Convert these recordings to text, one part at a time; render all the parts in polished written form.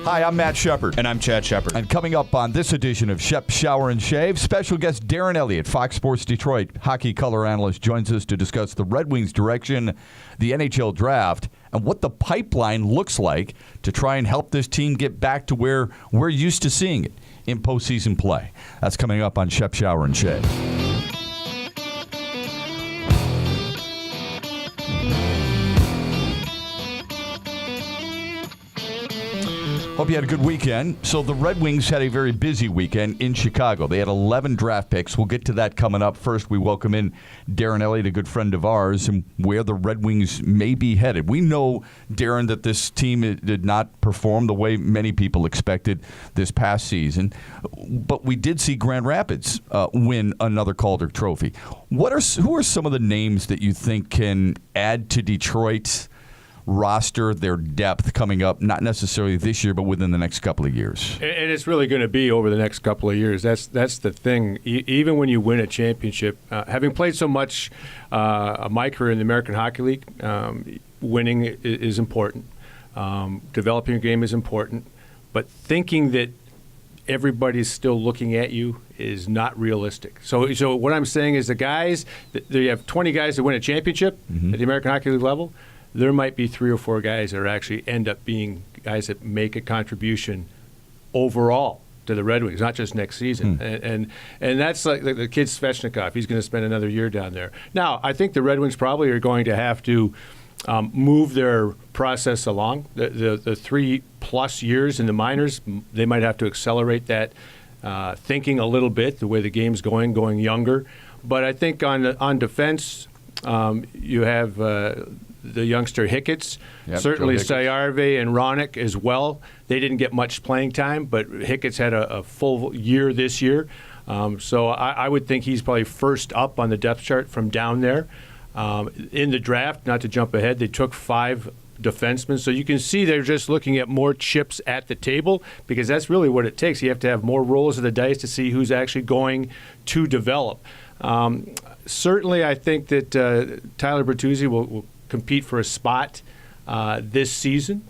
Hi, I'm Matt Shepard. And I'm Chad Shepard. And coming up on this edition of Shep Shower and Shave, special guest Darren Eliot, Fox Sports Detroit hockey color analyst, joins us to discuss the Red Wings' direction, the NHL Draft, and what the pipeline looks like to try and help this team get back to where we're used to seeing it in postseason play. That's coming up on Shep Shower and Shave. Hope you had a good weekend. So the Red Wings had a very busy weekend in Chicago. They had 11 draft picks. We'll get to that coming up. First, we welcome in Darren Eliot, a good friend of ours, and where the Red Wings may be headed. We know, Darren, that this team did not perform the way many people expected this past season, but we did see Grand Rapids win another Calder Trophy. Who are some of the names that you think can add to Detroit's roster, their depth coming up, not necessarily this year, but within the next couple of years? And it's really going to be over the next couple of years. That's the thing. Even when you win a championship, having played so much my career in the American Hockey League, winning is important. Developing your game is important. But thinking that everybody's still looking at you is not realistic. So what I'm saying is you have 20 guys that win a championship at the American Hockey League level. There might be 3 or 4 guys that are actually end up being guys that make a contribution overall to the Red Wings, not just next season. And that's like the kid Svechnikov. He's going to spend another year down there. Now, I think the Red Wings probably are going to have to move their process along. The 3+ years in the minors, they might have to accelerate that thinking a little bit, the way the game's going younger. But I think on defense, you have the youngster Hickett's, certainly Sayarve and Ronick as well. They didn't get much playing time, but Hickett's had a full year this year. So I would think he's probably first up on the depth chart from down there. In the draft, not to jump ahead, they took 5 defensemen. So you can see they're just looking at more chips at the table, because that's really what it takes. You have to have more rolls of the dice to see who's actually going to develop. Certainly, I think that Tyler Bertuzzi will compete for a spot this season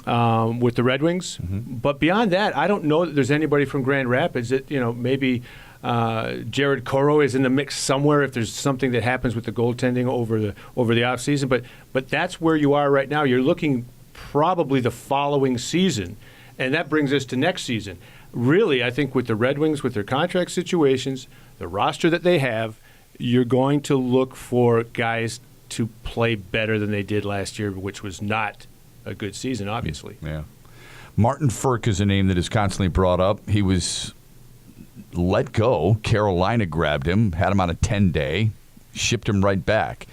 with the Red Wings. But beyond that, I don't know that there's anybody from Grand Rapids that, maybe Jared Coro is in the mix somewhere if there's something that happens with the goaltending over the offseason. But that's where you are right now. You're looking probably the following season, and that brings us to next season. Really, I think with the Red Wings, with their contract situations, the roster that they have, you're going to look for guys to play better than they did last year, which was not a good season, obviously. Yeah. Martin Frk is a name that is constantly brought up. He was let go. Carolina grabbed him, had him on a 10-day, shipped him right back.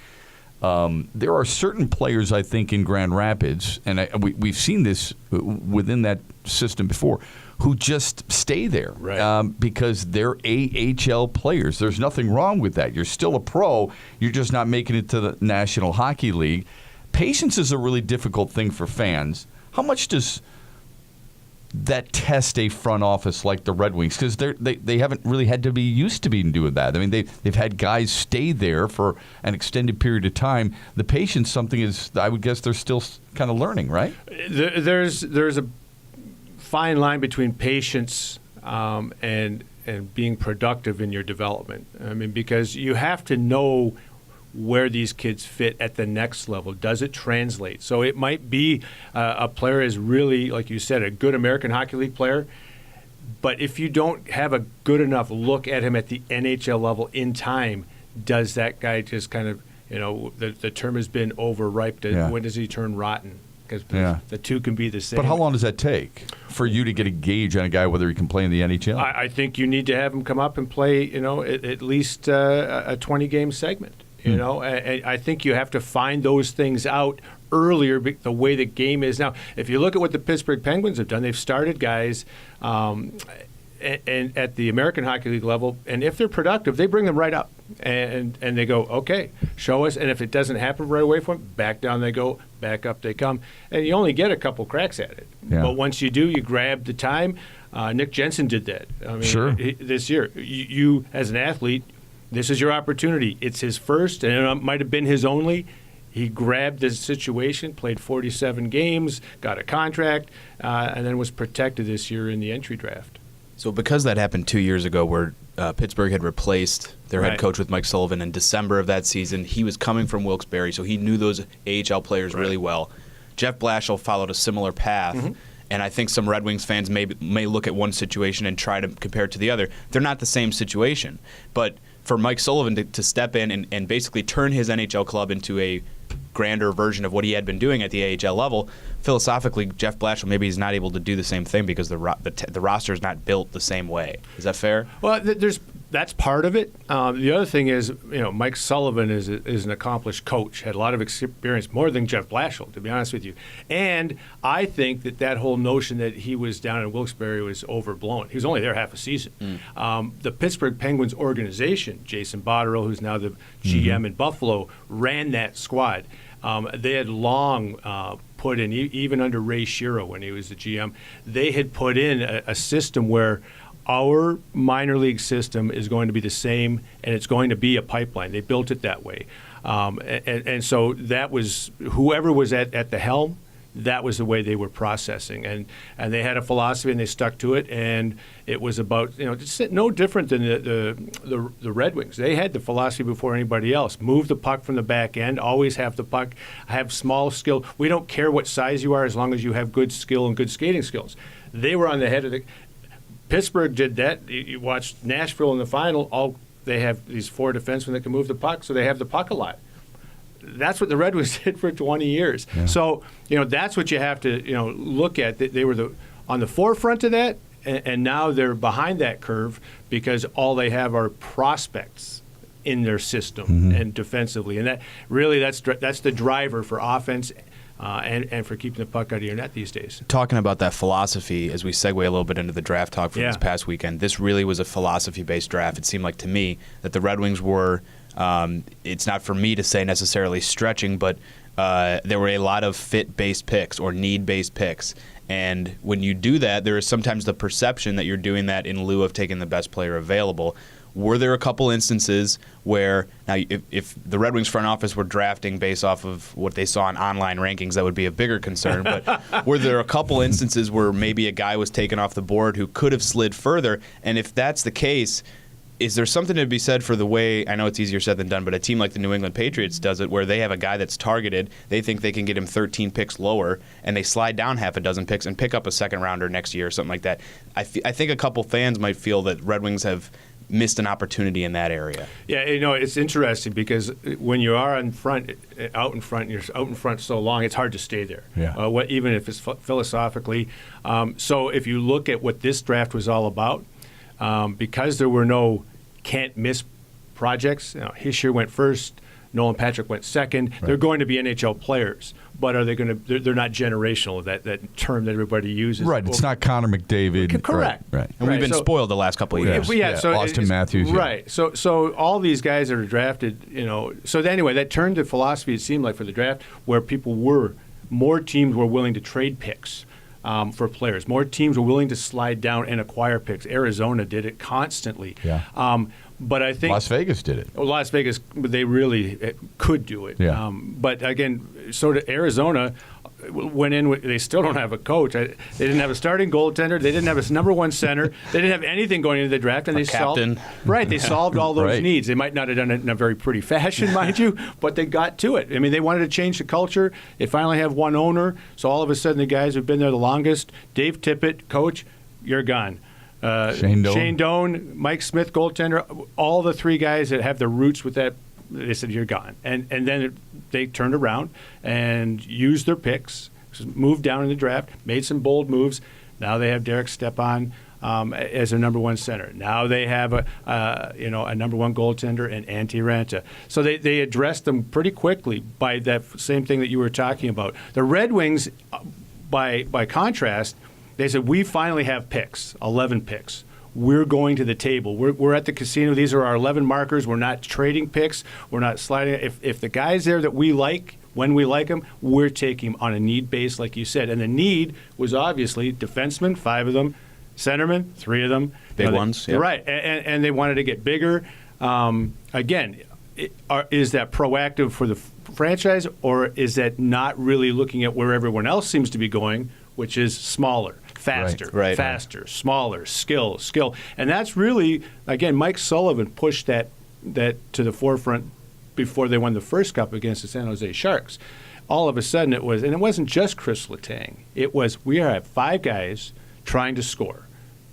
There are certain players, I think, in Grand Rapids, and we've seen this within that system before, who just stay there because they're AHL players. There's nothing wrong with that. You're still a pro. You're just not making it to the National Hockey League. Patience is a really difficult thing for fans. How much does that test a front office like the Red Wings? Because they haven't really had to be used to being doing that. I mean, they've had guys stay there for an extended period of time. The patience, something is, I would guess they're still kind of learning, right? There's a fine line between patience and being productive in your development. I mean, because you have to know where these kids fit at the next level. Does it translate? So it might be a player is really, like you said, a good American Hockey League player, but if you don't have a good enough look at him at the NHL level in time, does that guy just kind of, the term has been overripe. When does he turn rotten? Because the two can be the same. But how long does that take for you to get a gauge on a guy whether he can play in the NHL? I think you need to have him come up and play, at least a 20-game segment. I think you have to find those things out earlier, the way the game is now. If you look at what the Pittsburgh Penguins have done, they've started guys and at the American Hockey League level, and if they're productive, they bring them right up, and they go, okay, show us, and if it doesn't happen right away for them, back down they go, back up they come, and you only get a couple cracks at it. Yeah. But once you do, you grab the time. Nick Jensen did that. I mean, this year. You, as an athlete, this is your opportunity. It's his first, and it might have been his only. He grabbed the situation, played 47 games, got a contract, and then was protected this year in the entry draft. So because that happened 2 years ago where Pittsburgh had replaced their head Right. coach with Mike Sullivan in December of that season, he was coming from Wilkes-Barre, so he knew those AHL players really well. Jeff Blashill followed a similar path, and I think some Red Wings fans may look at one situation and try to compare it to the other. They're not the same situation. But for Mike Sullivan to step in and basically turn his NHL club into a grander version of what he had been doing at the AHL level, philosophically, Jeff Blashill maybe he's not able to do the same thing because the roster is not built the same way. Is that fair? Well, that's part of it. The other thing is, Mike Sullivan is an accomplished coach, had a lot of experience, more than Jeff Blashill, to be honest with you. And I think that whole notion that he was down in Wilkes-Barre was overblown. He was only there half a season. The Pittsburgh Penguins organization, Jason Botterill, who's now the GM in Buffalo, ran that squad. They had long put in, even under Ray Shero when he was the GM, they had put in a system where our minor league system is going to be the same, and it's going to be a pipeline. They built it that way. And so that was, whoever was at the helm, that was the way they were processing. And they had a philosophy, and they stuck to it, and it was about, it's no different than the Red Wings. They had the philosophy before anybody else. Move the puck from the back end, always have the puck, have small skill. We don't care what size you are as long as you have good skill and good skating skills. They were on the head of the... Pittsburgh did that. You watched Nashville in the final. They have these 4 defensemen that can move the puck, so they have the puck a lot. That's what the Red Wings did for 20 years. Yeah. So, that's what you have to, look at. They were on the forefront of that, and now they're behind that curve because all they have are prospects in their system and defensively. And that's the driver for offense and for keeping the puck out of your net these days. Talking about that philosophy, as we segue a little bit into the draft talk from this past weekend, this really was a philosophy-based draft. It seemed like to me that the Red Wings were, it's not for me to say necessarily stretching, but there were a lot of fit-based picks or need-based picks. And when you do that, there is sometimes the perception that you're doing that in lieu of taking the best player available. Were there a couple instances where, now if the Red Wings front office were drafting based off of what they saw in online rankings, that would be a bigger concern, but were there a couple instances where maybe a guy was taken off the board who could have slid further? And if that's the case, is there something to be said for the way, I know it's easier said than done, but a team like the New England Patriots does it where they have a guy that's targeted, they think they can get him 13 picks lower, and they slide down half a dozen picks and pick up a second rounder next year or something like that. I think a couple fans might feel that Red Wings have missed an opportunity in that area. Yeah, it's interesting because when you are out in front, and you're out in front so long, it's hard to stay there. Yeah. Even if it's philosophically. So if you look at what this draft was all about, because there were no can't-miss projects, Hischier went first, Nolan Patrick went second. Right. They're going to be NHL players, but are they going to? They're not generational. That term that everybody uses. Right. It's not Connor McDavid. Correct. Right. And we've been spoiled the last couple of years. Yeah. So Austin Matthews. Right. So all these guys that are drafted, So anyway, that turned to philosophy. It seemed like for the draft, where more teams were willing to trade picks. For players. More teams were willing to slide down and acquire picks. Arizona did it constantly. Yeah. But I think Las Vegas did it. Well, Las Vegas, they really could do it. Yeah. But again, so did Arizona. Went in. They still don't have a coach. They didn't have a starting goaltender. They didn't have a number one center. They didn't have anything going into the draft, and they captain. They solved all those needs. They might not have done it in a very pretty fashion, mind you, but they got to it. I mean, they wanted to change the culture. They finally have one owner, so all of a sudden the guys who've been there the longest, Dave Tippett, coach, you're gone. Shane Doan, Mike Smith, goaltender, all the 3 guys that have the roots with that. They said, you're gone. And then they turned around and used their picks, moved down in the draft, made some bold moves. Now they have Derek Stepan as their number one center. Now they have a number one goaltender and Antti Ranta. So they addressed them pretty quickly by that same thing that you were talking about. The Red Wings, by contrast, they said, we finally have picks, 11 picks. We're going to the table. We're at the casino. These are our 11 markers. We're not trading picks. We're not sliding. If the guy's there that we like, when we like him, we're taking him on a need base, like you said. And the need was obviously defensemen, 5 of them, centermen, 3 of them. Big ones. Yeah. Right. And they wanted to get bigger. Again, is that proactive for the franchise, or is that not really looking at where everyone else seems to be going, which is smaller, faster, faster, smaller, skill. And that's really, again, Mike Sullivan pushed that to the forefront before they won the first cup against the San Jose Sharks. All of a sudden it was, and it wasn't just Chris Letang. It was, we have 5 guys trying to score.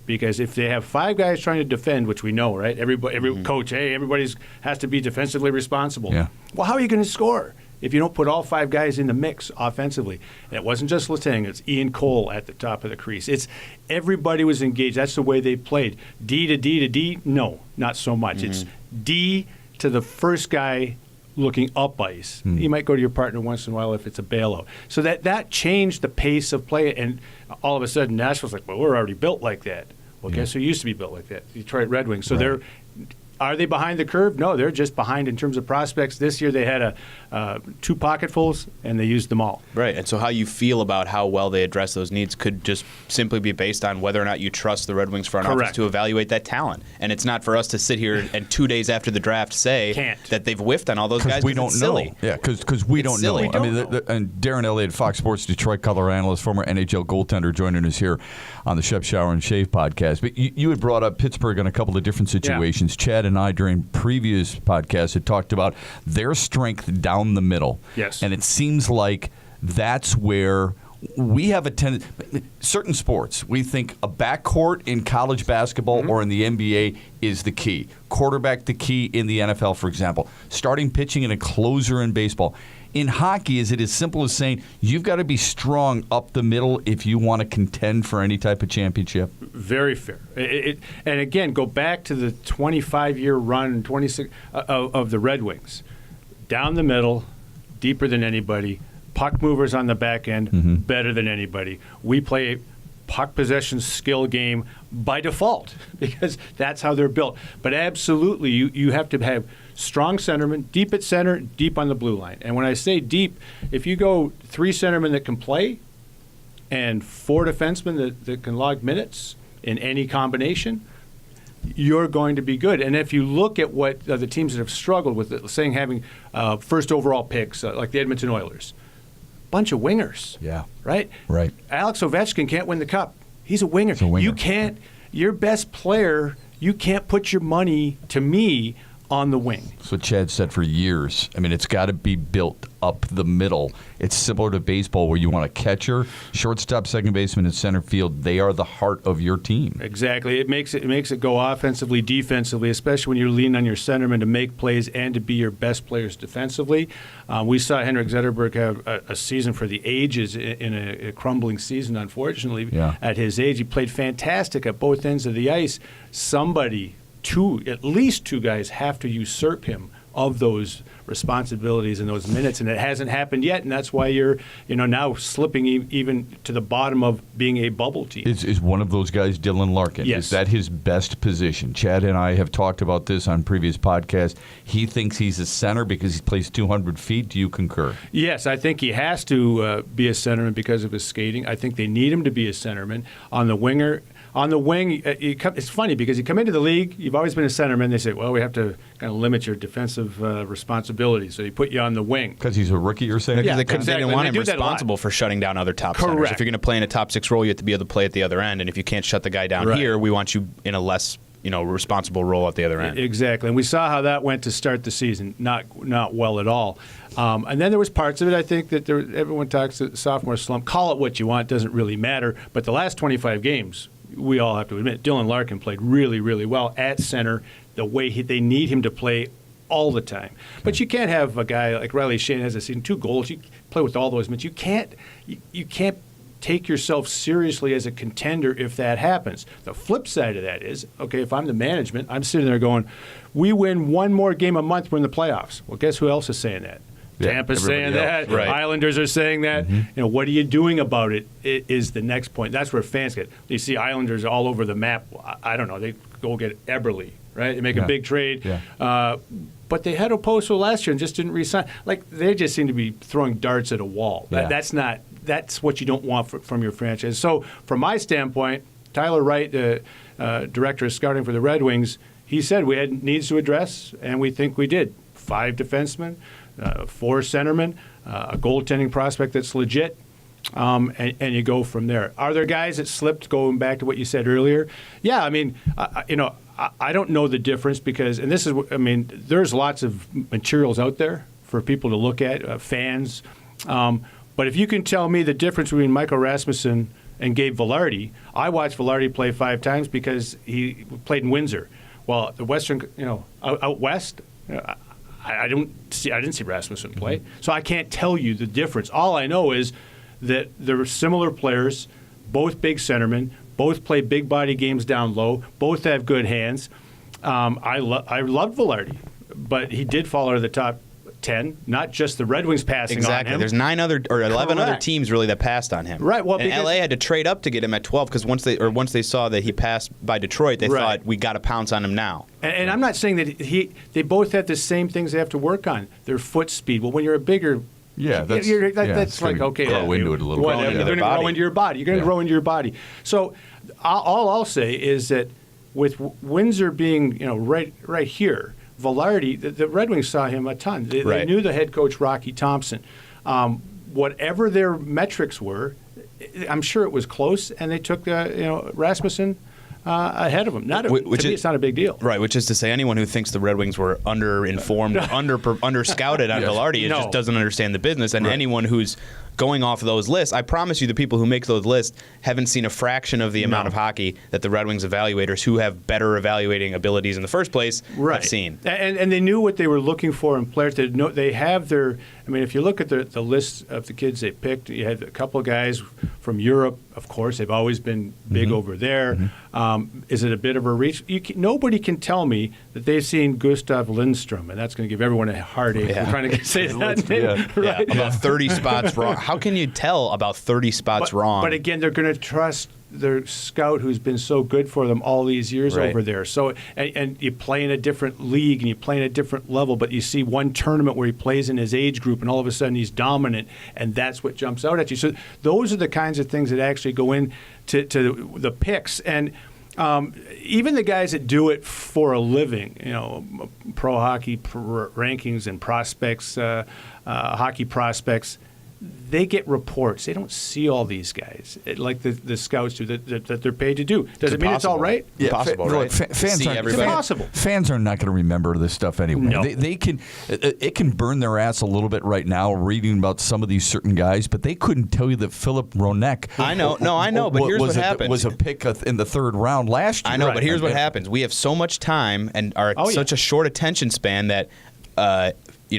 Because if they have 5 guys trying to defend, which we know, right? Every coach, hey, everybody has to be defensively responsible. Yeah. Well, how are you going to score if you don't put all 5 guys in the mix offensively? And it wasn't just Letang. It's Ian Cole at the top of the crease. It's everybody was engaged. That's the way they played. D to D to D, no, not so much. It's D to the first guy looking up ice. You might go to your partner once in a while if it's a bailout. So that changed the pace of play, and all of a sudden Nashville's like, well, we're already built like that. Well, guess who used to be built like that? Detroit Red Wings. So are they behind the curve? No, they're just behind in terms of prospects. This year they had 2 pocketfuls, and they used them all. Right, and so how you feel about how well they address those needs could just simply be based on whether or not you trust the Red Wings front office to evaluate that talent. And it's not for us to sit here and 2 days after the draft say that they've whiffed on all those guys. We don't know. Yeah, because we don't know. I mean, and Darren Eliot, Fox Sports Detroit color analyst, former NHL goaltender, joining us here on the Shep, Shower, and Shave podcast. But you had brought up Pittsburgh in a couple of different situations. Yeah. Chad and I, during previous podcasts, had talked about their strength down the middle. Yes. And it seems like that's where we have a tendency. Certain sports, we think a backcourt in college basketball or in the NBA is the key. Quarterback the key in the NFL, for example. Starting pitching and a closer in baseball. In hockey, is it as simple as saying you've got to be strong up the middle if you want to contend for any type of championship? Very fair. And again, go back to the 25-year run, 26 of the Red Wings. Down the middle, deeper than anybody, puck movers on the back end, better than anybody. We play puck possession skill game by default because that's how they're built. But absolutely, you have to have strong centermen, deep at center, deep on the blue line. And when I say deep, if you go 3 centermen that can play and 4 defensemen that can log minutes in any combination, you're going to be good. And if you look at what the teams that have struggled with it, saying having first overall picks, like the Edmonton Oilers, bunch of wingers. Yeah. Right? Right. Alex Ovechkin can't win the cup. He's a winger. You can't, your best player, you can't put your money, to me, on the wing. That's what Chad said for years. I mean, it's got to be built up the middle. It's similar to baseball where you want a catcher, shortstop, second baseman, and center field. They are the heart of your team. Exactly. It makes it go offensively, defensively, especially when you're leaning on your centerman to make plays and to be your best players defensively. We saw Henrik Zetterberg have a season for the ages in a crumbling season, unfortunately. Yeah. At his age, he played fantastic at both ends of the ice. At least 2 guys have to usurp him of those responsibilities and those minutes, and it hasn't happened yet, and that's why you're now slipping even to the bottom of being a bubble team. Is one of those guys Dylan Larkin? Yes. Is that his best position? Chad and I have talked about this on previous podcasts. He thinks he's a center because he plays 200 feet. Do you concur? Yes, I think he has to be a centerman because of his skating. I think they need him to be a centerman. On the wing, it's funny because you come into the league, you've always been a centerman. They say, well, we have to kind of limit your defensive responsibilities, so they put you on the wing. Because he's a rookie, you're saying? Yeah, they didn't want him responsible for shutting down other top centers. If you're going to play in a top 6 role, you have to be able to play at the other end. And if you can't shut the guy down here, we want you in a less responsible role at the other end. Exactly. And we saw how that went to start the season. Not well at all. And then there was parts of it, I think, that everyone talks sophomore slump. Call it what you want. Doesn't really matter. But the last 25 games, we all have to admit, Dylan Larkin played really, really well at center, the way they need him to play all the time. But you can't have a guy like Riley Shane has a season, 2 goals. You play with all those minutes. You can't take yourself seriously as a contender if that happens. The flip side of that is, okay, if I'm the management, I'm sitting there going, we win 1 more game a month, we're in the playoffs. Well, guess who else is saying that? Tampa's saying that. Right. Islanders are saying that. What are you doing about it is the next point. That's where fans get. They see Islanders all over the map. I don't know. They go get Eberle, right? They make a big trade. Yeah. But they had Oposo last year and just didn't re-sign. Like, they just seem to be throwing darts at a wall. Yeah. That's what you don't want from your franchise. So from my standpoint, Tyler Wright, the director of scouting for the Red Wings, he said we had needs to address, and we think we did. 5 defensemen, 4 centermen, a goaltending prospect that's legit, and you go from there. Are there guys that slipped, going back to what you said earlier? Yeah, I mean, I don't know the difference because, and this is, I mean, there's lots of materials out there for people to look at, fans. But if you can tell me the difference between Michael Rasmussen and Gabe Vilardi, I watched Vilardi play 5 times because he played in Windsor. Well, the Western, out west, I didn't see Rasmussen play, so I can't tell you the difference. All I know is that they're similar players, both big centermen, both play big body games down low, both have good hands. I loved Vilardi, but he did fall out of the top 10, not just the Red Wings passing on him. There's 9 other or 11 other teams really that passed on him. Right. Well, and LA had to trade up to get him at 12 because once they saw that he passed by Detroit, they thought we got to pounce on him now. And I'm not saying that they both have the same things they have to work on. Their foot speed. Well, when you're a bigger that's like, okay, grow into it a little bit. You're going to grow into your body. You're going to grow into your body. So all I'll say is that with Windsor being right here, Vilardi, the Red Wings saw him a ton. They knew the head coach, Rocky Thompson. Whatever their metrics were, I'm sure it was close, and they took Rasmussen ahead of him. To me, it's not a big deal. Right, which is to say anyone who thinks the Red Wings were under-informed, under-scouted on Vilardi just doesn't understand the business. And anyone who's going off of those lists, I promise you the people who make those lists haven't seen a fraction of the amount of hockey that the Red Wings evaluators who have better evaluating abilities in the first place have seen. And they knew what they were looking for in players. They have their – I mean, if you look at the list of the kids they picked, you had a couple of guys from Europe, of course. They've always been big over there. Mm-hmm. Is it a bit of a reach? Nobody can tell me that they've seen Gustav Lindstrom, and that's going to give everyone a heartache. I'm trying to say that name. About 30 spots wrong. How can you tell about 30 spots wrong? But again, they're going to trust their scout who's been so good for them all these years over there. So, and you play in a different league and you play in a different level, but you see one tournament where he plays in his age group and all of a sudden he's dominant, and that's what jumps out at you. So those are the kinds of things that actually go in to the picks. And even the guys that do it for a living, pro hockey rankings and prospects, hockey prospects, they get reports. They don't see all these guys like the scouts do that they're paid to do. Does it mean it's all right? Yeah, impossible, right? Fans aren't. It's impossible. Fans are not going to remember this stuff anyway. No. It can burn their ass a little bit right now reading about some of these certain guys, but they couldn't tell you that Philip Ronek. I know. But here's what happened. Was a pick in the 3rd round last year. I know, but here's what happens. We have so much time and are such a short attention span that.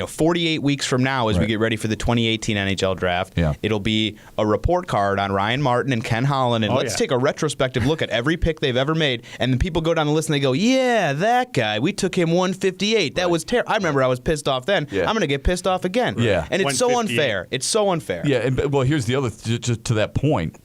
48 weeks from now, as we get ready for the 2018 NHL Draft, it'll be a report card on Ryan Martin and Ken Holland, and let's take a retrospective look at every pick they've ever made. And then people go down the list and they go, yeah, that guy, we took him 158. That was terrible. I remember I was pissed off then. I'm going to get pissed off again. Yeah. And it's so unfair. It's so unfair. Yeah, well, here's the other, just to that point.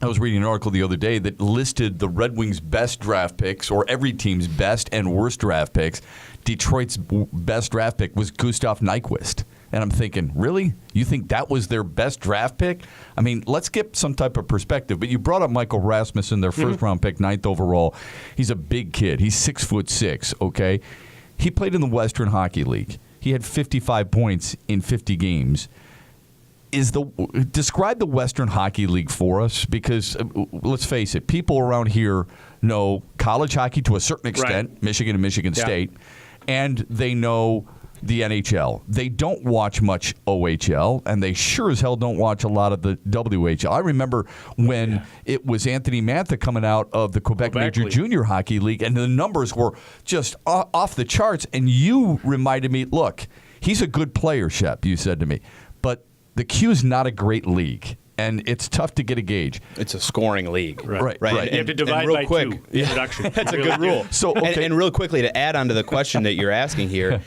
I was reading an article the other day that listed the Red Wings' best draft picks, or every team's best and worst draft picks. Detroit's best draft pick was Gustav Nyquist. And I'm thinking, really? You think that was their best draft pick? I mean, let's get some type of perspective. But you brought up Michael Rasmussen, their first-round pick, 9th overall. He's a big kid. He's 6'6", okay? He played in the Western Hockey League. He had 55 points in 50 games. Describe the Western Hockey League for us, because let's face it, people around here know college hockey to a certain extent, Michigan and Michigan State, and they know the NHL. They don't watch much OHL, and they sure as hell don't watch a lot of the WHL. I remember when it was Anthony Mantha coming out of the Quebec Major Junior Hockey League, and the numbers were just off the charts, and you reminded me, look, he's a good player, Shep, you said to me, but the Q is not a great league, and it's tough to get a gauge. It's a scoring league. Right. You have to divide by 2 in production. That's a good rule. So, and real quickly, to add on to the question that you're asking here,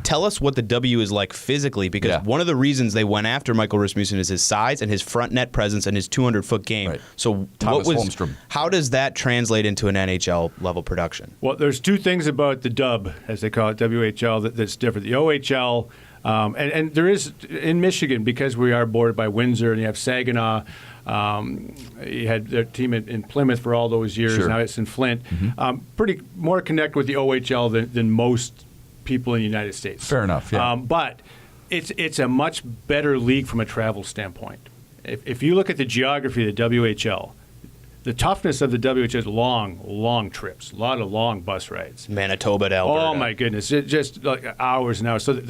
tell us what the W is like physically, because one of the reasons they went after Michael Rasmussen is his size and his front net presence and his 200-foot game. Right. So Holmstrom. How does that translate into an NHL-level production? Well, there's 2 things about the dub, as they call it, WHL, that's different. The OHL... and there is in Michigan, because we are bordered by Windsor, and you have Saginaw. You had their team in Plymouth for all those years. Sure. Now it's in Flint. Pretty more connect with the OHL than most people in the United States. Fair enough, yeah. But it's a much better league from a travel standpoint. If you look at the geography of the WHL, the toughness of the WHL is long trips, a lot of long bus rides. Manitoba to Alberta. Oh, my goodness. Just like hours and hours. So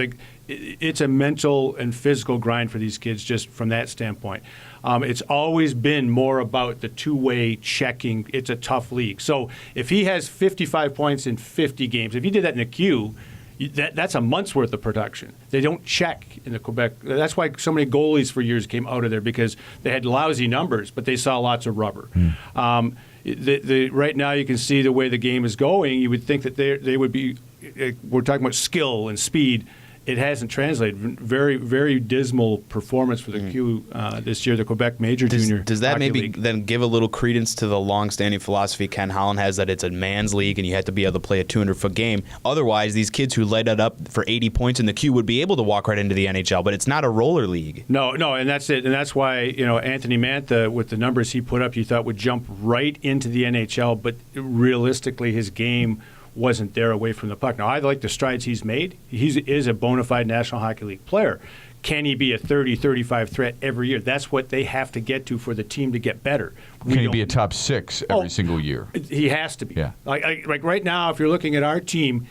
it's a mental and physical grind for these kids just from that standpoint. It's always been more about the two-way checking. It's a tough league. So if he has 55 points in 50 games, if you did that in a queue, that's a month's worth of production. They don't check in the Quebec. That's why so many goalies for years came out of there, because they had lousy numbers, but they saw lots of rubber. Right now you can see the way the game is going. You would think that they would be – we're talking about skill and speed. It hasn't translated. Very, very dismal performance for the Q this year, the Quebec Major Junior. Does that Hockey maybe League. then give a little credence to the long-standing philosophy Ken Holland has that it's a man's league and you have to be able to play a 200-foot game? Otherwise, these kids who light it up for 80 points in the Q would be able to walk right into the NHL, but it's not a roller league. No, and that's it. And that's why, Anthony Mantha, with the numbers he put up, you thought would jump right into the NHL, but realistically his game wasn't there away from the puck. Now, I like the strides he's made. He is a bona fide National Hockey League player. Can he be a 30, 35 threat every year? That's what they have to get to for the team to get better. Can he be a top 6 every single year? He has to be. Yeah. Like right now, if you're looking at our team,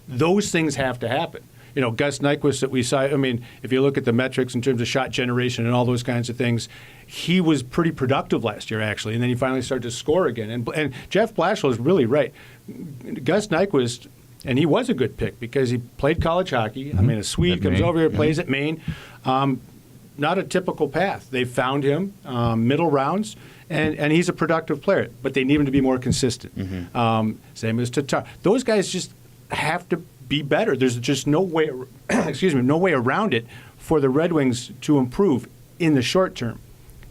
those things have to happen. Gus Nyquist that we saw, if you look at the metrics in terms of shot generation and all those kinds of things, he was pretty productive last year, actually, and then he finally started to score again. And Jeff Blashill is really right. Gus Nyquist, and he was a good pick because he played college hockey. A Swede comes over here, plays at Maine. Not a typical path. They found him middle rounds, and he's a productive player, but they need him to be more consistent. Same as Tatar. Those guys just have to be better. There's just no way, no way around it for the Red Wings to improve in the short term.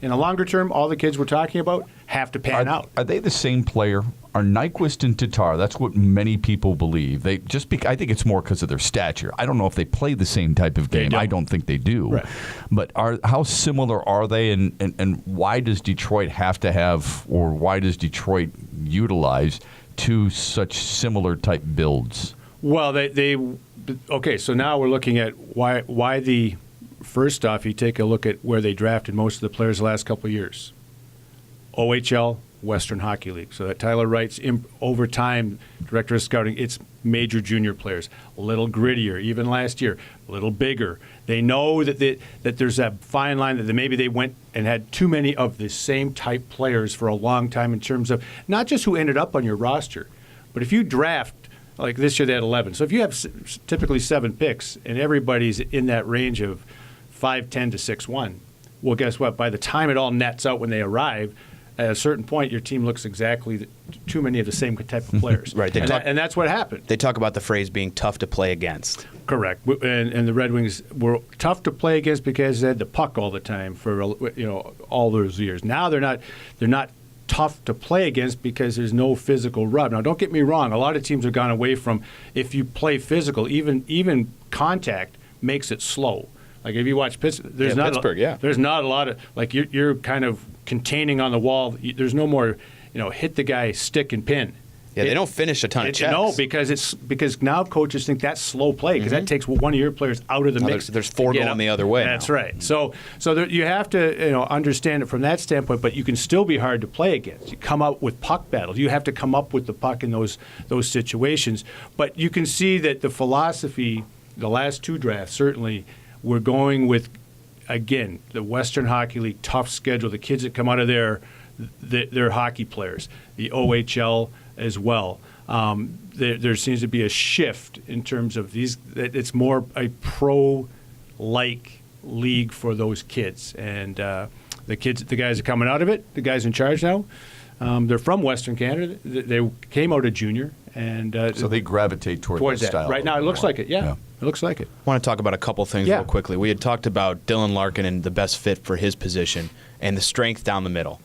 In the longer term, all the kids we're talking about have to pan out. Are they the same player? Are Nyquist and Tatar? That's what many people believe. I think it's more because of their stature. I don't know if they play the same type of game. I don't think they do. Right. But how similar are they, and why does Detroit have to have, or why does Detroit utilize two such similar type builds? Well, okay. So now we're looking at why the. First off, you take a look at where they drafted most of the players the last couple of years. OHL, Western Hockey League. So that Tyler Wright's over time, director of scouting, it's major junior players. A little grittier, even last year, a little bigger. They know that there's that fine line that maybe they went and had too many of the same type players for a long time in terms of not just who ended up on your roster, but if you draft, like this year they had 11. So if you have typically 7 picks and everybody's in that range of 5'10" to 6'1", well, guess what? By the time it all nets out when they arrive, at a certain point, your team looks exactly too many of the same type of players. Right. And that's what happened. They talk about the phrase being tough to play against. Correct. And the Red Wings were tough to play against because they had the puck all the time for all those years. Now they're not tough to play against because there's no physical rub. Now, don't get me wrong. A lot of teams have gone away from, if you play physical, even contact makes it slow. Like if you watch Pittsburgh, there's not a lot of, like you're kind of containing on the wall. There's no more, hit the guy, stick and pin. Yeah, they don't finish a ton of checks. No, because now coaches think that's slow play because that takes one of your players out of the mix. There's 4 going the other way. That's now. right. So you have to understand it from that standpoint, but you can still be hard to play against. You come out with puck battles. You have to come up with the puck in those situations. But you can see that the philosophy, the last 2 drafts certainly. We're going with, again, the Western Hockey League tough schedule. The kids that come out of there, they're hockey players. The OHL as well. There seems to be a shift in terms of these. It's more a pro-like league for those kids. And the guys are coming out of it. The guys in charge now, they're from Western Canada. They came out of junior. And so they gravitate towards that style. Right now, it looks like it, yeah. It looks like it. I want to talk about a couple things real quickly. We had talked about Dylan Larkin and the best fit for his position and the strength down the middle.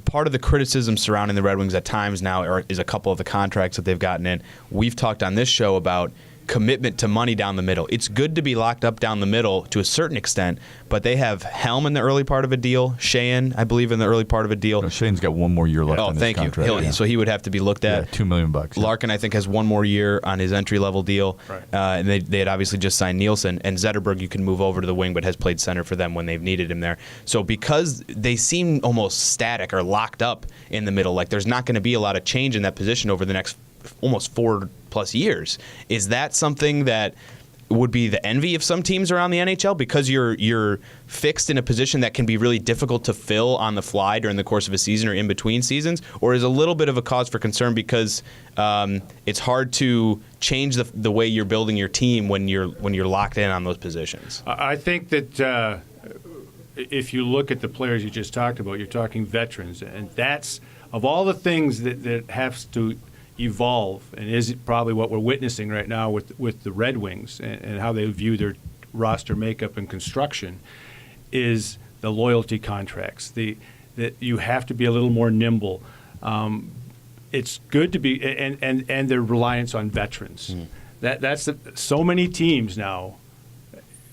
Part of the criticism surrounding the Red Wings at times now is a couple of the contracts that they've gotten in. We've talked on this show about commitment to money down the middle. It's good to be locked up down the middle to a certain extent, but they have Helm in the early part of a deal, Sheehan, I believe, in the early part of a deal. No, Sheehan's got one more year left on his contract. Thank you. So he would have to be looked at. $2 million. Larkin, I think, has one more year on his entry-level deal. Right. And they had obviously just signed Nielsen. And Zetterberg, you can move over to the wing, but has played center for them when they've needed him there. So because they seem almost static or locked up in the middle, like there's not going to be a lot of change in that position over the next almost 4+ years. Is that something that would be the envy of some teams around the NHL because you're fixed in a position that can be really difficult to fill on the fly during the course of a season or in between seasons, or is a little bit of a cause for concern because it's hard to change the way you're building your team when you're locked in on those positions? I think that if you look at the players you just talked about, you're talking veterans, and that's of all the things that have to evolve, and is probably what we're witnessing right now with the Red Wings and how they view their roster makeup and construction, is the loyalty contracts. That you have to be a little more nimble. It's good to be, and their reliance on veterans. That's so many teams now.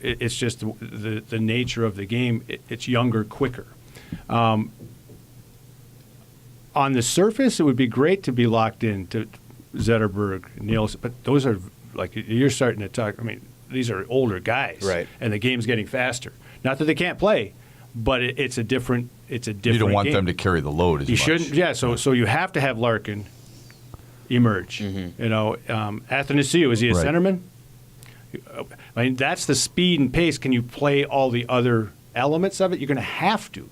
It's just the nature of the game. It's younger, quicker. On the surface, it would be great to be locked in to Zetterberg, Nielsen, but those are, like, you're starting to talk, I mean, these are older guys. Right. And the game's getting faster. Not that they can't play, but it's a different game. You don't want them to carry the load as much. You shouldn't, yeah, so you have to have Larkin emerge. You know, Athanasiou, is he a centerman? I mean, that's the speed and pace. Can you play all the other elements of it? You're going to have to.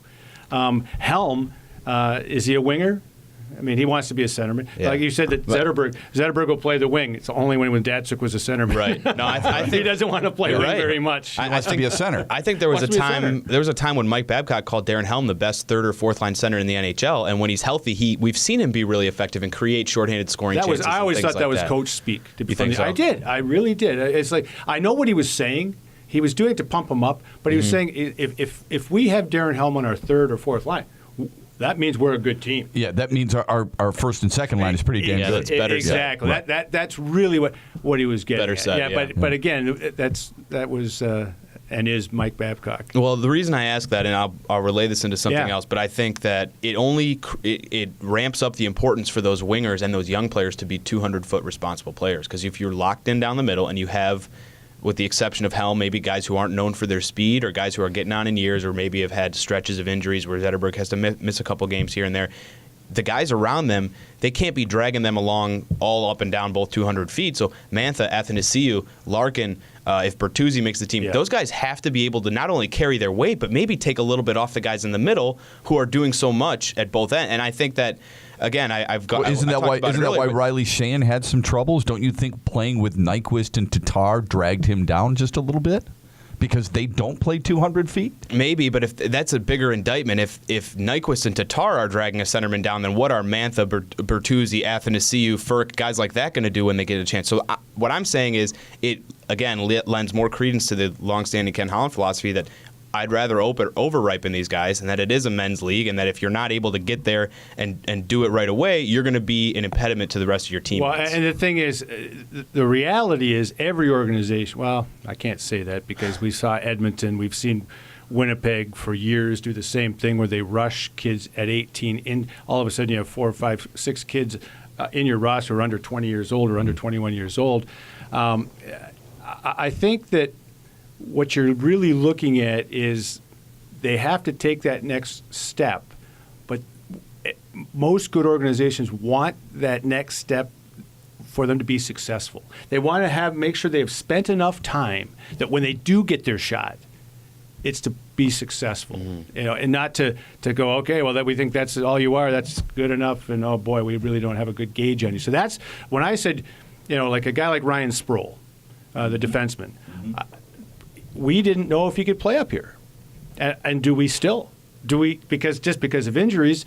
Helm, is he a winger? I mean, he wants to be a centerman. Yeah. Like you said, that Zetterberg will play the wing. It's only when Datsuk was a centerman. Right. No, I think he doesn't want to play wing very much. He wants to be a center. I think there was a time when Mike Babcock called Darren Helm the best third or fourth line center in the NHL, and when he's healthy, we've seen him be really effective and create shorthanded scoring chances. I always thought that was coach speak. To be funny, I did. I really did. It's like I know what he was saying. He was doing it to pump him up, but he was saying if we have Darren Helm on our third or fourth line, that means we're a good team. Yeah, that means our first and second line is pretty damn good. That's better. Exactly. Yeah. Right. That's really what he was getting. Better at. set. Yeah, but again, that was and is Mike Babcock. Well, the reason I ask that, and I'll relay this into something else, but I think that it ramps up the importance for those wingers and those young players to be 200-foot responsible players. Because if you're locked in down the middle and you have, with the exception of Helm, maybe guys who aren't known for their speed or guys who are getting on in years or maybe have had stretches of injuries where Zetterberg has to miss a couple games here and there, the guys around them, they can't be dragging them along all up and down both 200 feet. So Mantha, Athanasiou, Larkin, if Bertuzzi makes the team, those guys have to be able to not only carry their weight, but maybe take a little bit off the guys in the middle who are doing so much at both ends. And I think that, again, isn't that why Riley Sheehan had some troubles? Don't you think playing with Nyquist and Tatar dragged him down just a little bit? Because they don't play 200 feet? Maybe, but if that's a bigger indictment. If Nyquist and Tatar are dragging a centerman down, then what are Mantha, Bertuzzi, Athanasiou, Furk, guys like that going to do when they get a chance? So what I'm saying is it, again, lends more credence to the longstanding Ken Holland philosophy that I'd rather over-ripen these guys, and that it is a men's league, and that if you're not able to get there and do it right away, you're going to be an impediment to the rest of your teammates. Well, and the thing is, the reality is every organization, well, I can't say that because we saw Edmonton, we've seen Winnipeg for years do the same thing where they rush kids at 18. In all of a sudden you have 4, 5, 6 kids in your roster who are under 20 years old or under 21 years old. I think that what you're really looking at is they have to take that next step. But most good organizations want that next step for them to be successful. They want to make sure they have spent enough time that when they do get their shot, it's to be successful, and not to go, okay, well, that we think that's all you are, that's good enough, and oh boy, we really don't have a good gauge on you. So that's when I said, like a guy like Ryan Sproul, the defenseman. We didn't know if he could play up here, and do we still? Do we? Because of injuries,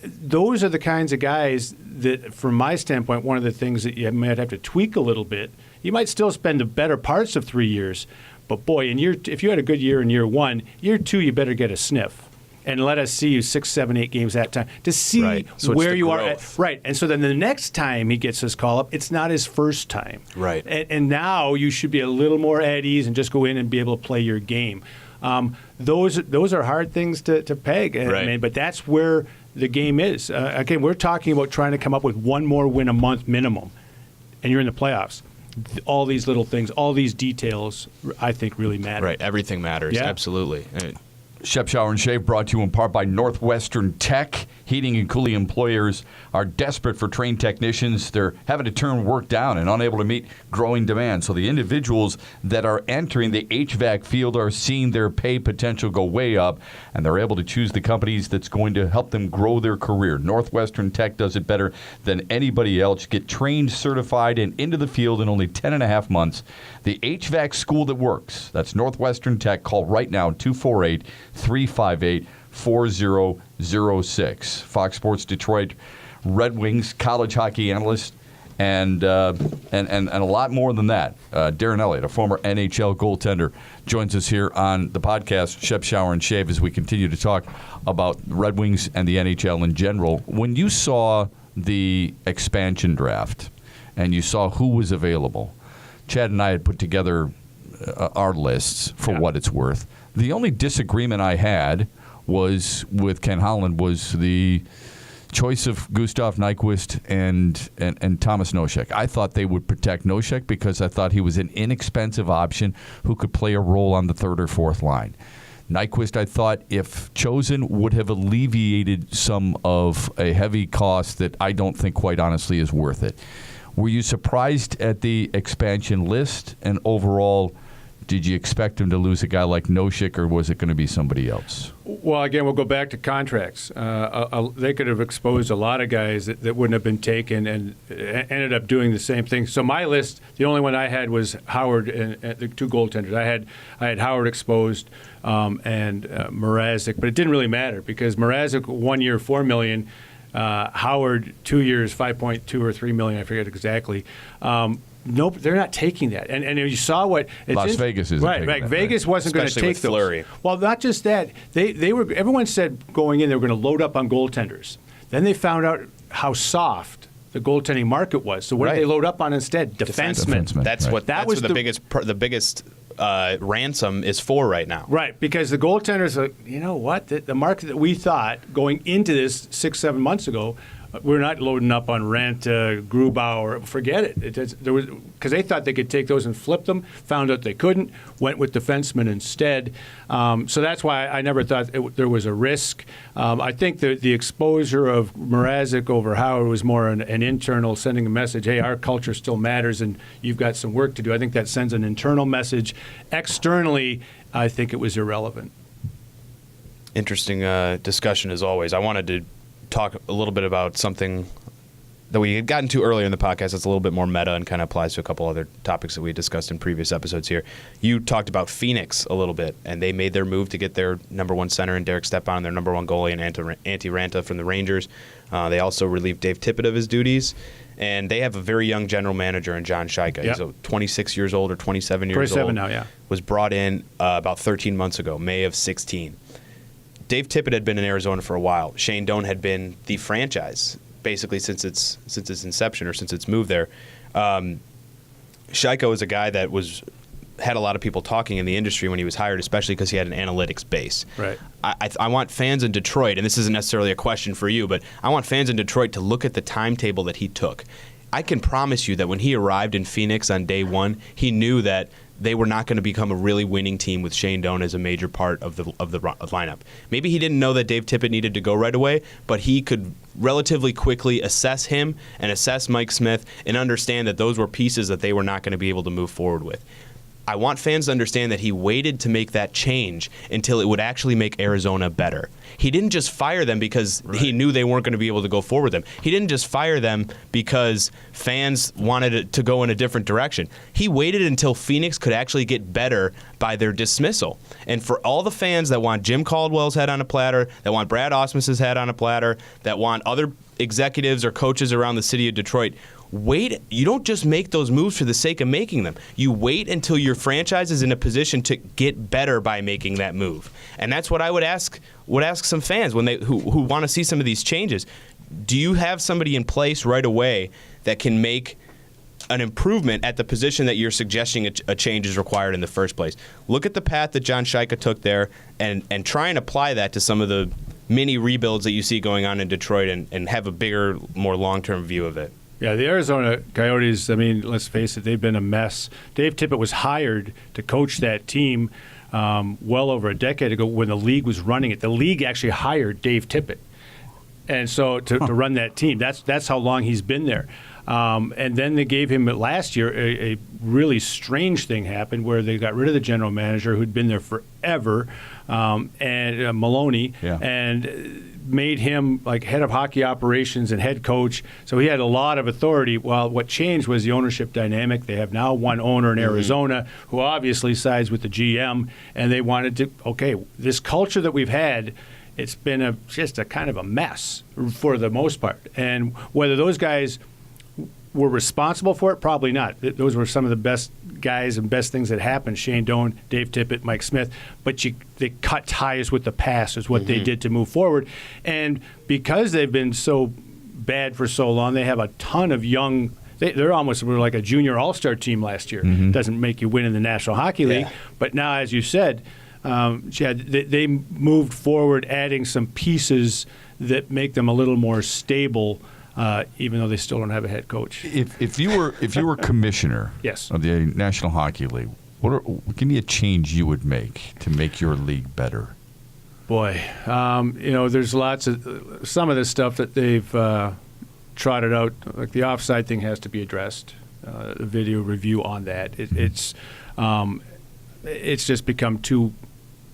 those are the kinds of guys that, from my standpoint, one of the things that you might have to tweak a little bit. You might still spend the better parts of 3 years, but boy, if you had a good year in year 1, year 2, you better get a sniff. and let us see you 6, 7, 8 games at a time to see Right. So where you growth. are. Right. And so then the next time he gets his call up, it's not his first time. Right. And now you should be a little more at ease and just go in and be able to play your game. Those are hard things to peg. Right. I mean, but that's where the game is. Again, we're talking about trying to come up with one more win a month minimum, and you're in the playoffs. All these little things, all these details, I think really matter. Right. Everything matters. Yeah. Absolutely. Shep Shower and Shave brought to you in part by Northwestern Tech. Heating and cooling employers are desperate for trained technicians. They're having to turn work down and unable to meet growing demand. So the individuals that are entering the HVAC field are seeing their pay potential go way up, and they're able to choose the companies that's going to help them grow their career. Northwestern Tech does it better than anybody else. Get trained, certified, and into the field in only 10 and a half months. The HVAC school that works. That's Northwestern Tech. Call right now, 248-358-4006. Fox Sports Detroit Red Wings college hockey analyst, and a lot more than that. Darren Eliot, a former NHL goaltender, joins us here on the podcast, Shep Shower and Shave, as we continue to talk about Red Wings and the NHL in general. When you saw the expansion draft and you saw who was available, Chad and I had put together our lists for what it's worth. The only disagreement I had was with Ken Holland was the choice of Gustav Nyquist and Thomas Nosek. I thought they would protect Nosek because I thought he was an inexpensive option who could play a role on the third or fourth line. Nyquist, I thought, if chosen, would have alleviated some of a heavy cost that I don't think, quite honestly, is worth it. Were you surprised at the expansion list? And overall, did you expect him to lose a guy like Nosek, or was it going to be somebody else? Well, again, we'll go back to contracts. They could have exposed a lot of guys that wouldn't have been taken and ended up doing the same thing. So my list, the only one I had was Howard and the two goaltenders. I had Howard exposed and Mrazek, but it didn't really matter because Mrazek 1 year, $4 million. Howard 2 years, 5.2 or 3 million. I forget exactly. Nope, they're not taking that. And you saw what Las Vegas isn't right. taking that, Vegas wasn't going to Especially take with those. Fleury. Well, not just that. They were. Everyone said going in they were going to load up on goaltenders. Then they found out how soft the goaltending market was. So what did they load up on instead? Defensemen. That's Right. what. That That's was what the biggest ransom is for right now. Right, because the goaltenders are, you know what? The market that we thought going into this 6-7 months ago, we're not loading up on Ranta, Grubauer. Forget it. There was because they thought they could take those and flip them. Found out they couldn't. Went with defensemen instead. So that's why I never thought there was a risk. I think the exposure of Mrazek over Howard was more an internal, sending a message. Hey, our culture still matters, and you've got some work to do. I think that sends an internal message. Externally, I think it was irrelevant. Interesting discussion as always. I wanted to talk a little bit about something that we had gotten to earlier in the podcast that's a little bit more meta and kind of applies to a couple other topics that we discussed in previous episodes here. You talked about Phoenix a little bit, and they made their move to get their number one center in Derek Stepan and their number one goalie in Antti Ranta from the Rangers. They also relieved Dave Tippett of his duties, and they have a very young general manager in John Shaika. Yep. He's 26 years old or 27 years 27 old. now, yeah. Was brought in about 13 months ago, May of 16. Dave Tippett had been in Arizona for a while. Shane Doan had been the franchise basically since its inception or since its move there. Shaiko is a guy that had a lot of people talking in the industry when he was hired, especially because he had an analytics base. Right. I want fans in Detroit, and this isn't necessarily a question for you, but I want fans in Detroit to look at the timetable that he took. I can promise you that when he arrived in Phoenix on day one, he knew that they were not going to become a really winning team with Shane Doan as a major part of the lineup. Maybe he didn't know that Dave Tippett needed to go right away, but he could relatively quickly assess him and assess Mike Smith and understand that those were pieces that they were not going to be able to move forward with. I want fans to understand that he waited to make that change until it would actually make Arizona better. He didn't just fire them because he knew they weren't going to be able to go forward with them. He didn't just fire them because fans wanted it to go in a different direction. He waited until Phoenix could actually get better by their dismissal. And for all the fans that want Jim Caldwell's head on a platter, that want Brad Ausmus's head on a platter, that want other executives or coaches around the city of Detroit, wait. You don't just make those moves for the sake of making them. You wait until your franchise is in a position to get better by making that move. And that's what I would ask some fans when who want to see some of these changes. Do you have somebody in place right away that can make an improvement at the position that you're suggesting a change is required in the first place? Look at the path that John Shaika took there and try and apply that to some of the mini rebuilds that you see going on in Detroit and have a bigger, more long-term view of it. Yeah, the Arizona Coyotes, I mean, let's face it, they've been a mess. Dave Tippett was hired to coach that team well over a decade ago when the league was running it. The league actually hired Dave Tippett. And so to run that team, that's how long he's been there. And then they gave him last year a really strange thing happened where they got rid of the general manager who'd been there forever, and Maloney, and made him like head of hockey operations and head coach. So he had a lot of authority. Well, what changed was the ownership dynamic. They have now one owner in Arizona who obviously sides with the GM, and they wanted to, this culture that we've had, it's been just a kind of a mess for the most part. And whether those guys were responsible for it, probably not. Those were some of the best guys and best things that happened. Shane Doan, Dave Tippett, Mike Smith. But they cut ties with the past is what they did to move forward. And because they've been so bad for so long, they have a ton of young – they're almost were like a junior all-star team last year. Doesn't make you win in the National Hockey League. But now, as you said, Chad, they moved forward adding some pieces that make them a little more stable, even though they still don't have a head coach. If you were commissioner of the National Hockey League, give me a change you would make to make your league better. Boy, there's lots of some of the stuff that they've trotted out. Like the offside thing has to be addressed. The video review on that. It's just become too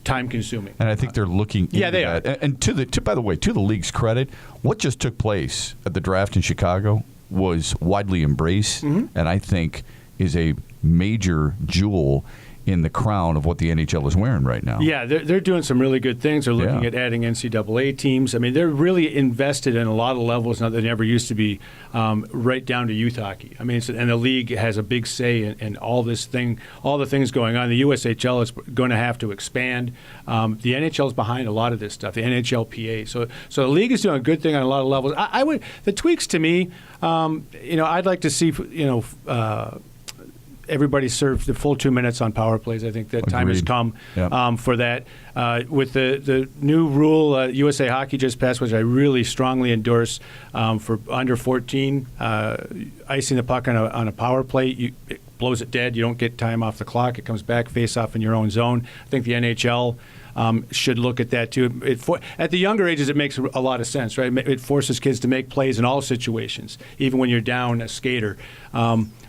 time-consuming. And I think they're looking into they that. are. And by the way, to the league's credit, what just took place at the draft in Chicago was widely embraced, and I think is a major jewel in the crown of what the NHL is wearing right now. Yeah, they're doing some really good things. They're looking at adding NCAA teams. I mean, they're really invested in a lot of levels now that they never used to be, right down to youth hockey. I mean, and the league has a big say in all the things going on. The USHL is going to have to expand. The NHL is behind a lot of this stuff. The NHLPA. So the league is doing a good thing on a lot of levels. The tweaks to me, I'd like to see, everybody served the full 2 minutes on power plays. I think that time has come for that. With the new rule, USA Hockey just passed, which I really strongly endorse, for under 14, icing the puck on a power play, it blows it dead. You don't get time off the clock. It comes back face-off in your own zone. I think the NHL should look at that too. At the younger ages, it makes a lot of sense, right? It forces kids to make plays in all situations, even when you're down a skater.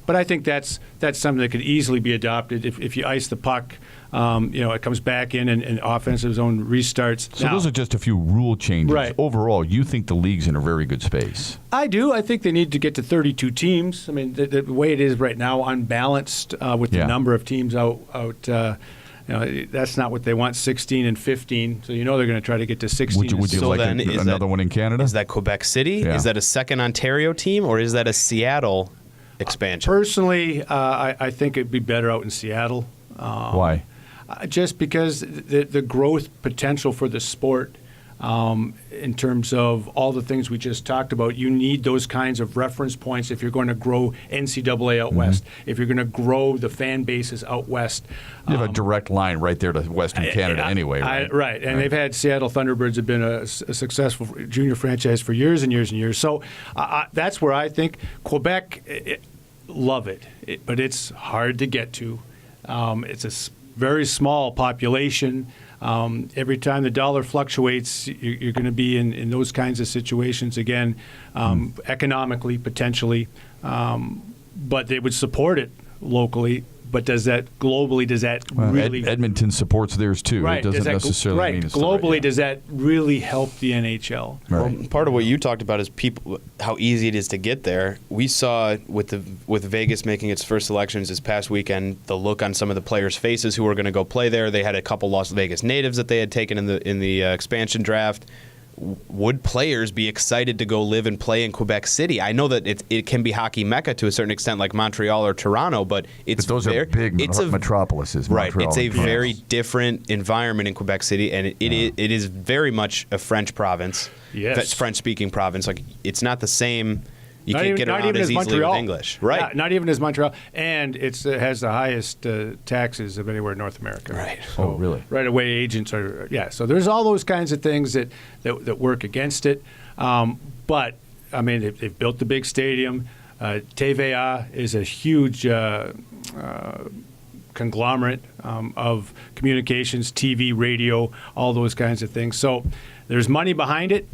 But I think that's something that could easily be adopted if you ice the puck. It comes back in and offensive zone restarts. So those are just a few rule changes. Right. Overall, you think the league's in a very good space. I do. I think they need to get to 32 teams. I mean, the way it is right now, unbalanced with the number of teams out. That's not what they want, 16 and 15. So they're going to try to get to 16. Would you like another one in Canada? Is that Quebec City? Yeah. Is that a second Ontario team, or is that a Seattle expansion? Personally, I think it'd be better out in Seattle. Why? Just because the growth potential for the sport, in terms of all the things we just talked about, you need those kinds of reference points if you're going to grow NCAA out west, if you're going to grow the fan bases out west. You have a direct line right there to Western Canada anyway, right? Right, and they've had Seattle Thunderbirds have been a successful junior franchise for years and years and years. So that's where I think Quebec, love it, but it's hard to get to. It's a very small population. Every time the dollar fluctuates, you're going to be in those kinds of situations again, economically, potentially. But they would support it locally. But does that really... Edmonton supports theirs too. Right. It doesn't necessarily mean it's globally, does that really help the NHL? Right. Well, part of what you talked about is how easy it is to get there. We saw with Vegas making its first selections this past weekend, the look on some of the players' faces who were going to go play there. They had a couple Las Vegas natives that they had taken in the expansion draft. would players be excited to go live and play in Quebec City? I know that it can be hockey mecca to a certain extent, like Montreal or Toronto, but those are big metropolises. Right. Montreal it's a very different environment in Quebec City, and it is very much a French province. Yes. French-speaking province. Like, it's not the same. You not can't even, get not around even as easily Montreal. with English. Right. Yeah, not even as Montreal. And it has the highest taxes of anywhere in North America. Right. Oh, really? Right away, agents are, so there's all those kinds of things that work against it. But, I mean, they've built the big stadium. TVA is a huge conglomerate of communications, TV, radio, all those kinds of things. So there's money behind it,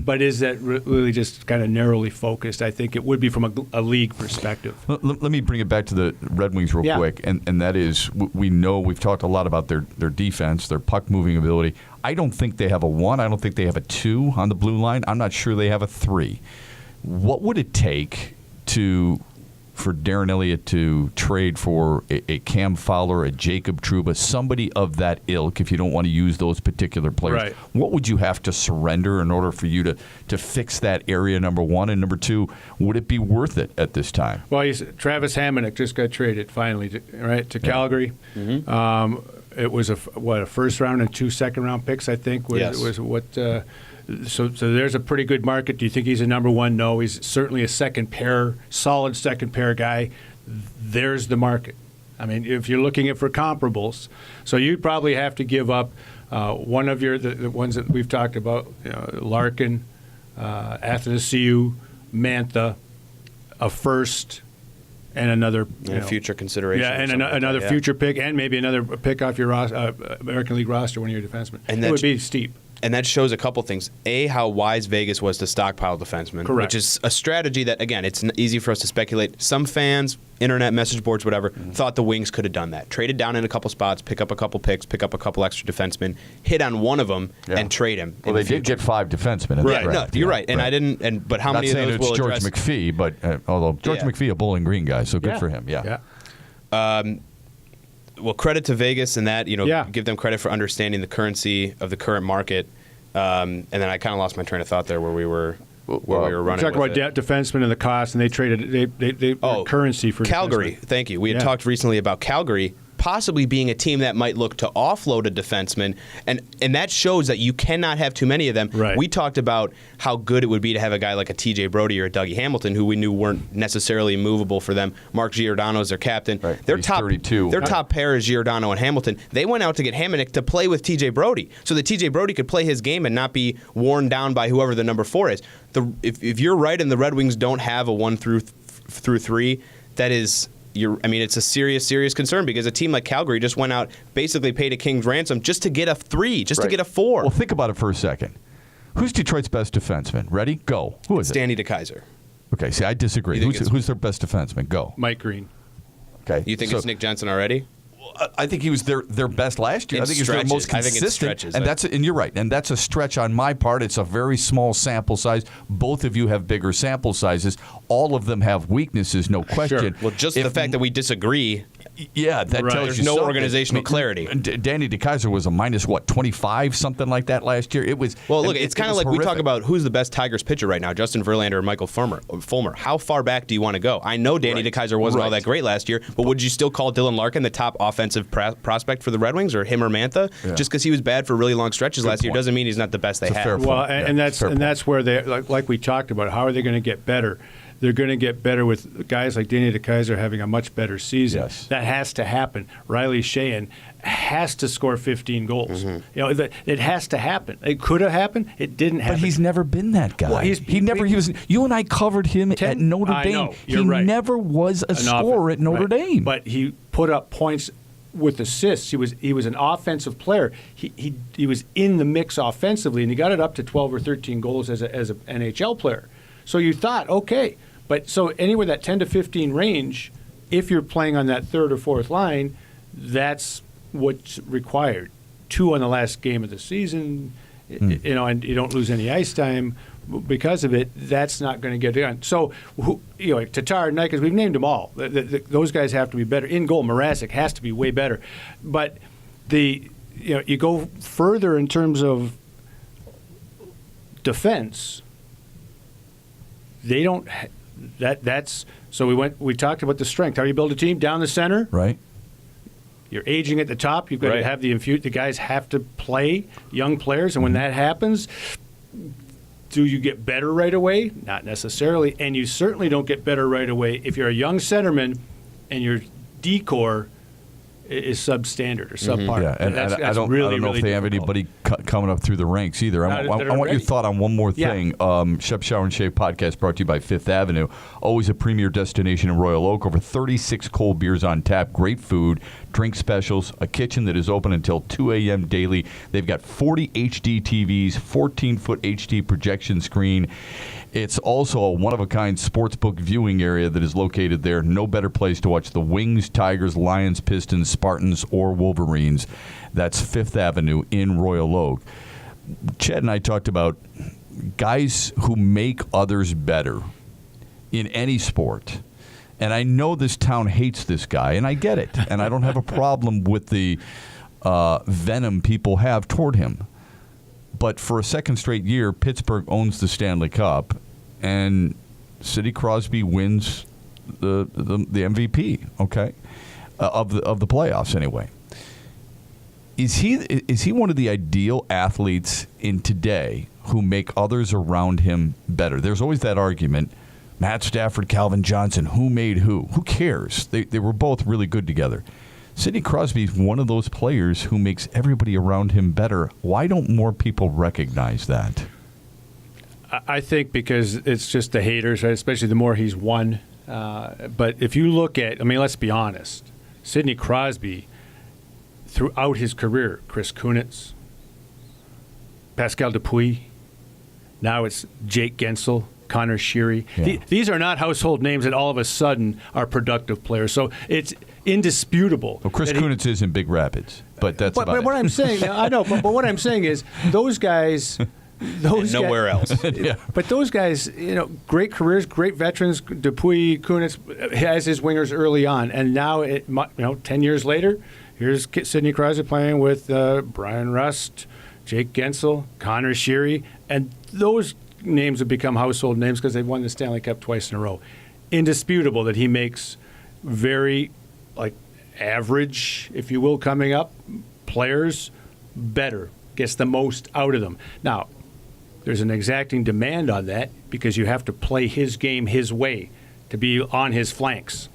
but is that really just kind of narrowly focused? I think it would be from a league perspective. Let me bring it back to the Red Wings real quick, and that is, we know we've talked a lot about their defense, their puck-moving ability. I don't think they have a 1. I don't think they have a 2 on the blue line. I'm not sure they have a 3. What would it take for Darren Eliot to trade for a Cam Fowler, a Jacob Trouba, somebody of that ilk, if you don't want to use those particular players? Right. What would you have to surrender in order for you to fix that area, number one? And number two, would it be worth it at this time? Well, Travis Hamonic just got traded finally, to Calgary. It was a first-round and 2 second-round picks, I think, was what. So there's a pretty good market. Do you think he's a number 1? No, he's certainly a solid second pair guy. There's the market. I mean, if you're looking at for comparables, so you'd probably have to give up one of the ones that we've talked about, Larkin, Athanasiou, Mantha, a first, and another future consideration. Yeah, and another future pick, and maybe another pick off your American League roster, one of your defensemen. And it would be steep. And that shows a couple things. A, how wise Vegas was to stockpile defensemen. Correct. Which is a strategy that, again, it's easy for us to speculate. Some fans, internet message boards, whatever, thought the Wings could have done that. Traded down in a couple spots, pick up a couple picks, pick up a couple extra defensemen, hit on one of them, and trade him. Well, they did get 5 defensemen in right. the draft. No, you're right. And I didn't. But how Not many of saying those it's will George address? McPhee, but although George McPhee, a Bowling Green guy, so good for him. Yeah. Well, credit to Vegas and that, give them credit for understanding the currency of the current market. And then I kind of lost my train of thought there where we were running. Talk about defensemen and the cost, and they traded currency for Calgary. Defensemen. Thank you. We had talked recently about Calgary possibly being a team that might look to offload a defenseman, and that shows that you cannot have too many of them. Right. We talked about how good it would be to have a guy like a TJ Brody or a Dougie Hamilton, who we knew weren't necessarily movable for them. Mark Giordano is their captain. Right. Their He's top 32. Their top pair is Giordano and Hamilton. They went out to get Hamonic to play with TJ Brody, so that TJ Brody could play his game and not be worn down by whoever the number 4 is. If you're right and the Red Wings don't have a 1 through 3, that is. It's a serious concern, because a team like Calgary just went out, basically paid a king's ransom just to get a 3, to get a 4. Well, think about it for a second. Who's Detroit's best defenseman? Ready? Go. Who is it? Danny DeKeyser. Okay, see, I disagree. Who's their best defenseman? Go. Mike Green. Okay. You think it's Nick Jensen already? I think he was their best last year. I think he was their most consistent. I think it stretches. And you're right. And that's a stretch on my part. It's a very small sample size. Both of you have bigger sample sizes. All of them have weaknesses, no question. Sure. Well, just the fact that we disagree. Yeah, that tells you There's no something. organizational clarity. Danny DeKeyser was a minus 25, something like that last year. It was. Well, look, it's kind of like horrific. we talk about who's the best Tigers pitcher right now, Justin Verlander or Michael Fulmer. How far back do you want to go? I know Danny DeKeyser wasn't all that great last year, but would you still call Dylan Larkin the top offensive prospect for the Red Wings, or him or Mantha? Yeah. Just because he was bad for really long stretches last year doesn't mean he's not the best they have. Fair point. Well, and that's where they like we talked about. How are they going to get better? They're going to get better with guys like Danny DeKeyser having a much better season. Yes. That has to happen. Riley Sheahan has to score 15 goals. Mm-hmm. It has to happen. It could have happened. It didn't happen. But he's never been that guy. Well, he was. You and I covered him at Notre Dame. Know, you're he right. never was a scorer at Notre Dame. But he put up points with assists. He was an offensive player. He was in the mix offensively, and he got it up to 12 or 13 goals as an NHL player. So you thought, okay. But so anywhere that 10 to 15 range, if you're playing on that third or fourth line, that's what's required. 2 on the last game of the season, and you don't lose any ice time because of it. That's not going to get done. So, Tatar and Nikes, we've named them all. Those guys have to be better. In goal, Mrazek has to be way better. But you go further in terms of defense, they don't. That's so we talked about the strength. How do you build a team? Down the center, Right. You're aging at the top. You've got to have the guys have to play, young players, and when that happens, do you get better right away? Not necessarily, and you certainly don't get better right away if you're a young centerman and your D-core is substandard or subpar. Yeah, and that's I don't know if they have anybody coming up through the ranks either. I want your thought on one more thing. Shep, Shower, and Shave podcast brought to you by Fifth Avenue. Always a premier destination in Royal Oak. Over 36 cold beers on tap, great food, drink specials, a kitchen that is open until 2 a.m. daily. They've got 40 HD TVs, 14-foot HD projection screen. It's also a one-of-a-kind sportsbook viewing area that is located there. No better place to watch the Wings, Tigers, Lions, Pistons, Spartans, or Wolverines. That's Fifth Avenue in Royal Oak. Chad and I talked about guys who make others better in any sport. And I know this town hates this guy, and I get it. And I don't have a problem with the venom people have toward him. But for a second straight year, Pittsburgh owns the Stanley Cup, and Sidney Crosby wins the MVP. Okay, of the playoffs anyway. Is he one of the ideal athletes in today who make others around him better? There's always that argument: Matt Stafford, Calvin Johnson, who made who? Who cares? They were both really good together. Sidney Crosby is one of those players who makes everybody around him better. Why don't more people recognize that? I think because it's just the haters, right? Especially the more he's won. But if you look at, let's be honest. Sidney Crosby, throughout his career, Chris Kunitz, Pascal Dupuis, now it's Jake Gensel, Connor Sheary. Yeah. These are not household names that all of a sudden are productive players. So it's indisputable. Well, Chris Kunitz is in Big Rapids, but that's about it. What I'm saying, I know, but what I'm saying is those guys. Nowhere else. Yeah. But those guys, great careers, great veterans. Dupuis, Kunitz has his wingers early on, and now, 10 years later, here's Sidney Crosby playing with Brian Rust, Jake Gensel, Connor Sheary, and those names have become household names because they've won the Stanley Cup twice in a row. Indisputable that he makes very, average, if you will, coming up players better, gets the most out of them. Now, there's an exacting demand on that because you have to play his game his way to be on his flanks.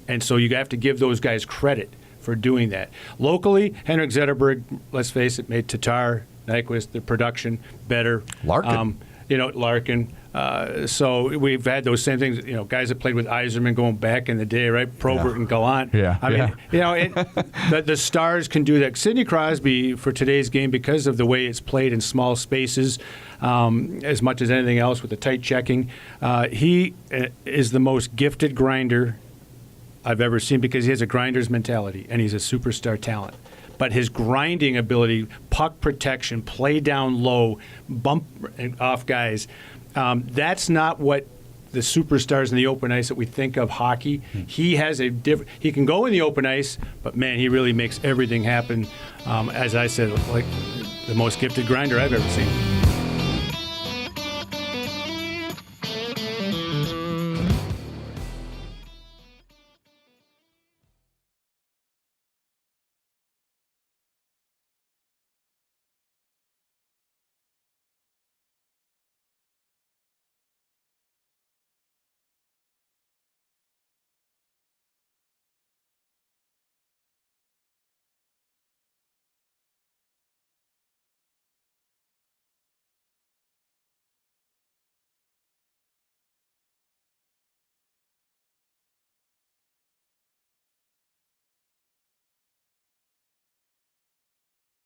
And so you have to give those guys credit for doing that. Locally, Henrik Zetterberg, let's face it, made Tatar, Nyquist, the production better. Larkin. Larkin. So we've had those same things. Guys that played with Yzerman going back in the day, right? Probert and Gallant. Yeah. The stars can do that. Sidney Crosby, for today's game, because of the way it's played in small spaces, as much as anything else with the tight checking, he is the most gifted grinder I've ever seen because he has a grinder's mentality and he's a superstar talent. But his grinding ability, puck protection, play down low, bump off guys, that's not what the superstars in the open ice that we think of hockey. He has a different. He can go in the open ice, but man, he really makes everything happen. As I said, like the most gifted grinder I've ever seen.